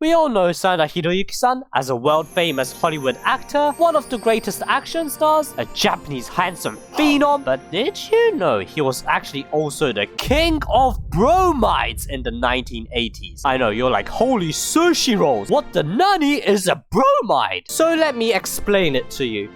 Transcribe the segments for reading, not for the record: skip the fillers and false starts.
We all know Sanada Hiroyuki-san as a world-famous Hollywood actor, one of the greatest action stars, a Japanese handsome phenom, but did you know he was actually also the king of bromides in the 1980s? I know, you're like, holy sushi rolls, what the nani is a bromide? So let me explain it to you.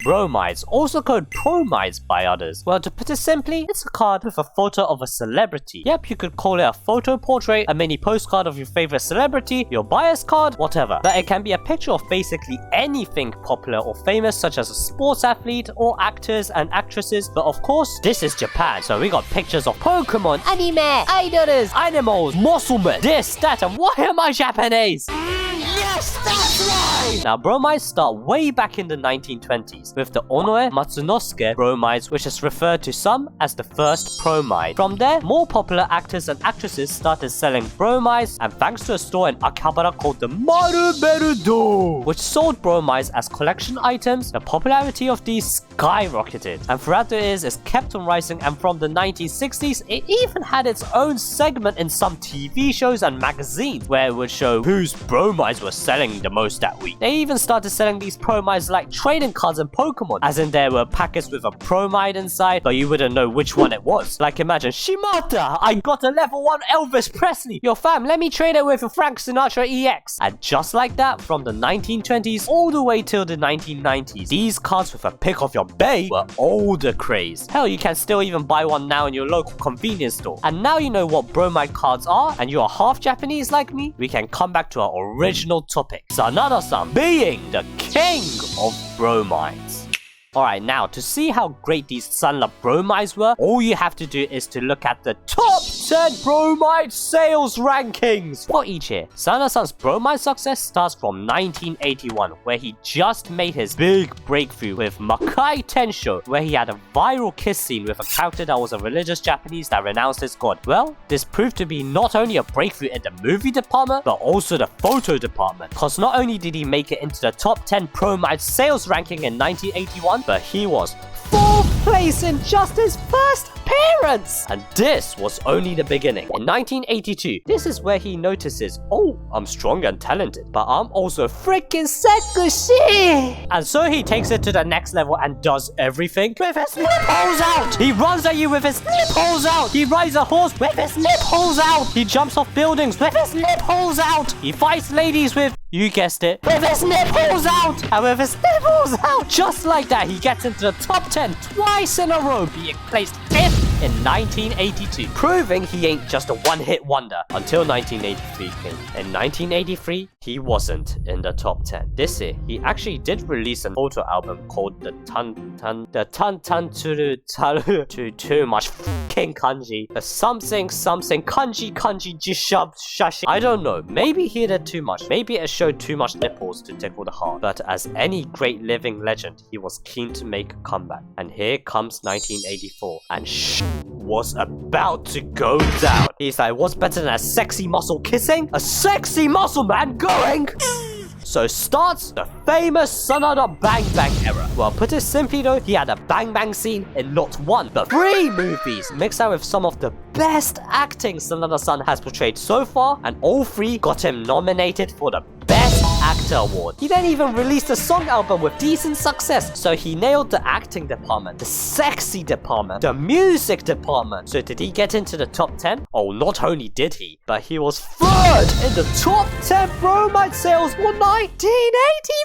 Bromides, also called promides by others. Well, to put it simply, it's a card with a photo of a celebrity. Yep, you could call it a photo portrait, a mini postcard of your favorite celebrity, your bias card, whatever. But it can be a picture of basically anything popular or famous, such as a sports athlete or actors and actresses. But of course, this is Japan, so we got pictures of Pokemon, anime, idols, animals, musclemen, this, that, and why am I Japanese? Yes, that's right! Now, bromides start way back in the 1920s with the Onoe Matsunosuke bromides, which is referred to some as the first promide. From there, more popular actors and actresses started selling bromides, and thanks to a store in Akihabara called the Maruberu-do, which sold bromides as collection items, the popularity of these skyrocketed. And throughout the years, it's kept on rising, and from the 1960s, it even had its own segment in some TV shows and magazines where it would show whose bromides were selling the most that week. They even started selling these promides like trading cards in Pokemon, as in there were packets with a promide inside, but you wouldn't know which one it was. Like imagine, Shimata, I got a level 1 Elvis Presley. Yo fam, let me trade it with a Frank Sinatra EX. And just like that, from the 1920s all the way till the 1990s, these cards with a pic of your bae were all the craze. Hell, you can still even buy one now in your local convenience store. And now you know what bromide cards are, and you are half Japanese like me, we can come back to our original topic, Sanada-san being the king of bromides. Alright, now to see how great these Sanada bromides were, all you have to do is to look at the top 10 bromide sales rankings for each year. Sanada-san's bromide success starts from 1981, where he just made his big breakthrough with Makai Tensho, where he had a viral kiss scene with a character that was a religious Japanese that renounced his god. Well, this proved to be not only a breakthrough in the movie department, but also the photo department, cause not only did he make it into the top 10 bromide sales ranking in 1981, but he was 4th place in just his first appearance! And this was only the beginning. In 1982, this is where he notices, oh, I'm strong and talented, but I'm also freaking sexy! And so he takes it to the next level and does everything with his nipples out! He runs at you with his nipples out! He rides a horse with his nipples out! He jumps off buildings with his nipples out! He fights ladies with, you guessed it, with his nipples out! And with his nipples out! Just like that, he gets into the top 10 twice in a row, being placed 5th in 1982, proving he ain't just a one-hit wonder until 1983 came. In 1983, he wasn't in the top 10. This year, he actually did release an photo album called the Tan Tsuru Taru too much fucking kanji. The something kanji jishab shashi. I don't know, maybe he did too much. Maybe it showed too much nipples to tickle the heart. But as any great living legend, he was keen to make a comeback. And here comes 1984, and was about to go down. He's like, what's better than a sexy muscle kissing? A sexy muscle man going? So starts the famous Sanada Bang Bang era. Well, put it simply though, he had a bang bang scene in not 1, but 3 movies, mixed out with some of the best acting Sanada-san has portrayed so far, and all 3 got him nominated for the Best Actor Award. He then even released a song album with decent success, so he nailed the acting department, the sexy department, the music department. So did he get into the top 10? Oh, not only did he, but he was 3rd in the top 10 bromide sales for 1984!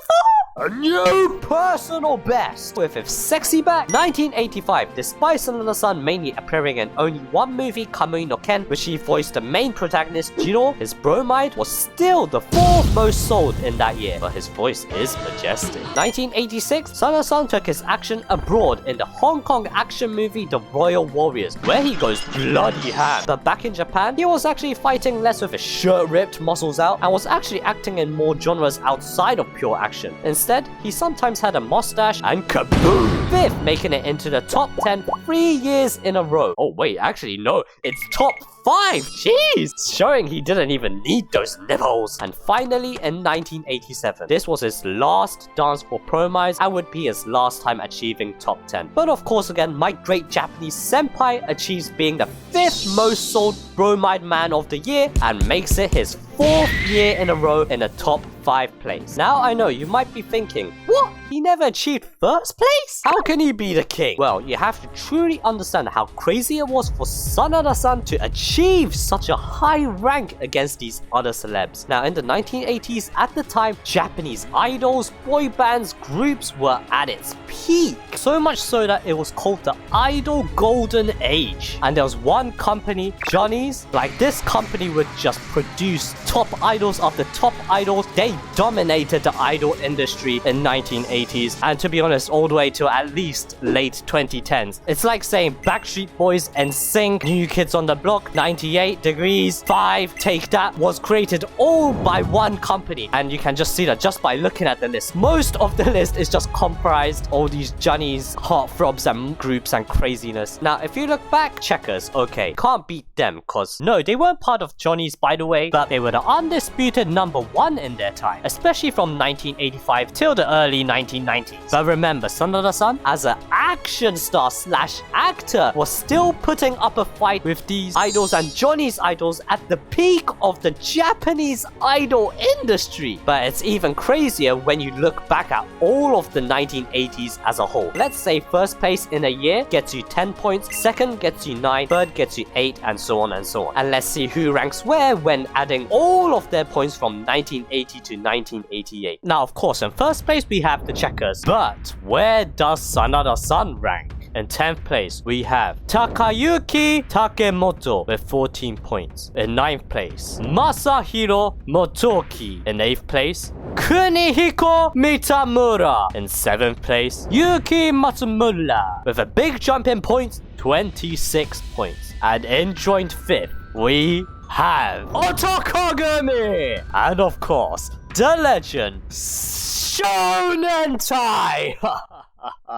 A new personal best! With his sexy back, 1985, despite Sanada-san mainly appearing in only 1 movie, Kamui no Ken, which he voiced the main protagonist, Jiro, his bromide was still the 4th most sold in that year, but his voice is majestic. 1986, Sanada-san took his action abroad in the Hong Kong action movie The Royal Warriors, where he goes bloody ham. But back in Japan, he was actually fighting less with his shirt ripped, muscles out, and was actually acting in more genres outside of pure action. Instead, he sometimes had a mustache and kaboom! 5th, making it into the top 10 3 years in a row. Oh wait, actually no, it's top 5. Jeez! Showing he didn't even need those nipples. And finally, in 1987, this was his last dance for Promides and would be his last time achieving top 10. But of course, again, my great Japanese senpai achieves being the 5th most sold bromide man of the year and makes it his 4th year in a row in a top 5 place. Now I know you might be thinking, what? He never achieved first place? How can he be the king? Well, you have to truly understand how crazy it was for Sanada-san to achieve such a high rank against these other celebs. Now in the 1980s, at the time, Japanese idols, boy bands, groups were at its peak. So much so that it was called the Idol Golden Age. And there was one company, Johnny's, like this company would just produce top idols after top idols. They dominated the idol industry in 1980s and to be honest all the way to at least late 2010s. It's like saying Backstreet Boys, NSYNC, New Kids on the Block, 98 Degrees, 5, Take That was created all by one company, and you can just see that just by looking at the list. Most of the list is just comprised all these Johnny's, heartthrobs and groups and craziness. Now if you look back, Checkers, okay, can't beat them cause no, they weren't part of Johnny's by the way, but they were the undisputed number 1 in their time, especially from 1985 till the early 1990s. But remember, Sanada-san, as an action star slash actor, was still putting up a fight with these idols and Johnny's idols at the peak of the Japanese idol industry. But it's even crazier when you look back at all of the 1980s as a whole. Let's say first place in a year gets you 10 points, second gets you 9, third gets you 8, and so on and so on. And let's see who ranks where when adding all of their points from 1980 to 1988. Now, of course, in first place we have the Checkers, but where does Sanada-san rank? In 10th place, we have Takayuki Takemoto with 14 points. In 9th place, Masahiro Motoki. In 8th place, Kunihiko Mitamura. In 7th place, Yuki Matsumura with a big jump in points, 26 points. And in joint 5th, we have Otakagami! And of course, the legend, Shonentai!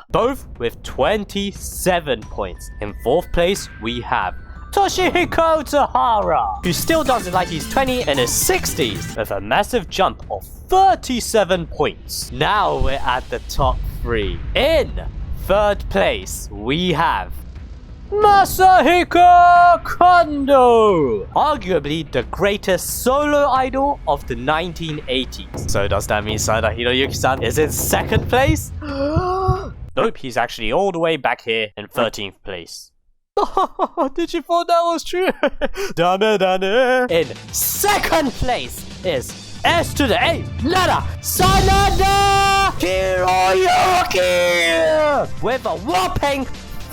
Both with 27 points. In 4th place, we have Toshihiko Tahara, who still does it like he's 20 in his 60s with a massive jump of 37 points. Now we're at the top 3. In 3rd place, we have Masahiko Kondo, arguably the greatest solo idol of the 1980s. So does that mean Sanada Hiroyuki-san is in 2nd place? Nope, he's actually all the way back here in 13th place. Did you thought that was true? In 2nd place is S to the A, Nada, Sanada Hiroyuki with a whopping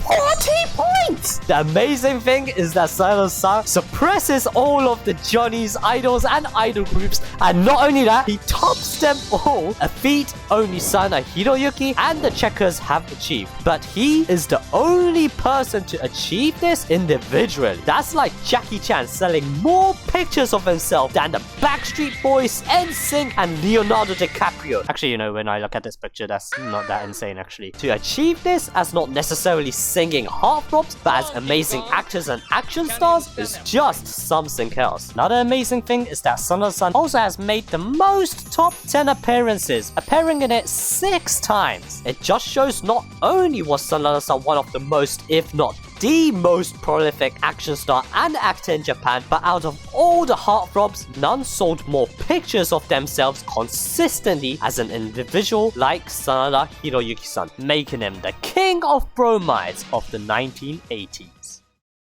40 points! The amazing thing is that Sanada-san suppresses all of the Johnny's idols and idol groups, and not only that, he tops them all, a feat only Sanada Hiroyuki and the Checkers have achieved. But he is the only person to achieve this individually. That's like Jackie Chan selling more pictures of himself than the Backstreet Boys, NSYNC, and Leonardo DiCaprio. Actually, you know, when I look at this picture, that's not that insane actually. To achieve this as not necessarily singing heartthrobs, but as amazing actors and action stars is just something else. Another amazing thing is that Sanada-san also has made the most top 10 appearances, appearing in it 6 times. It just shows not only was Sanada-san one of the most, if not the most prolific action star and actor in Japan, but out of all the heartthrobs, none sold more pictures of themselves consistently as an individual like Sanada Hiroyuki-san, making him the king of bromides of the 1980s.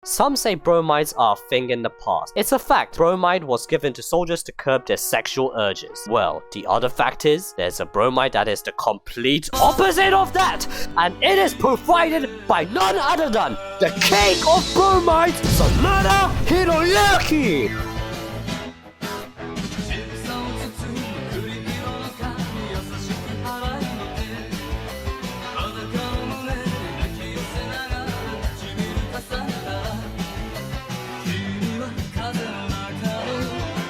Some say bromides are a thing in the past. It's a fact, bromide was given to soldiers to curb their sexual urges. Well, the other fact is, there's a bromide that is the complete opposite of that, and it is provided by none other than the king of bromides, Sanada Hiroyuki!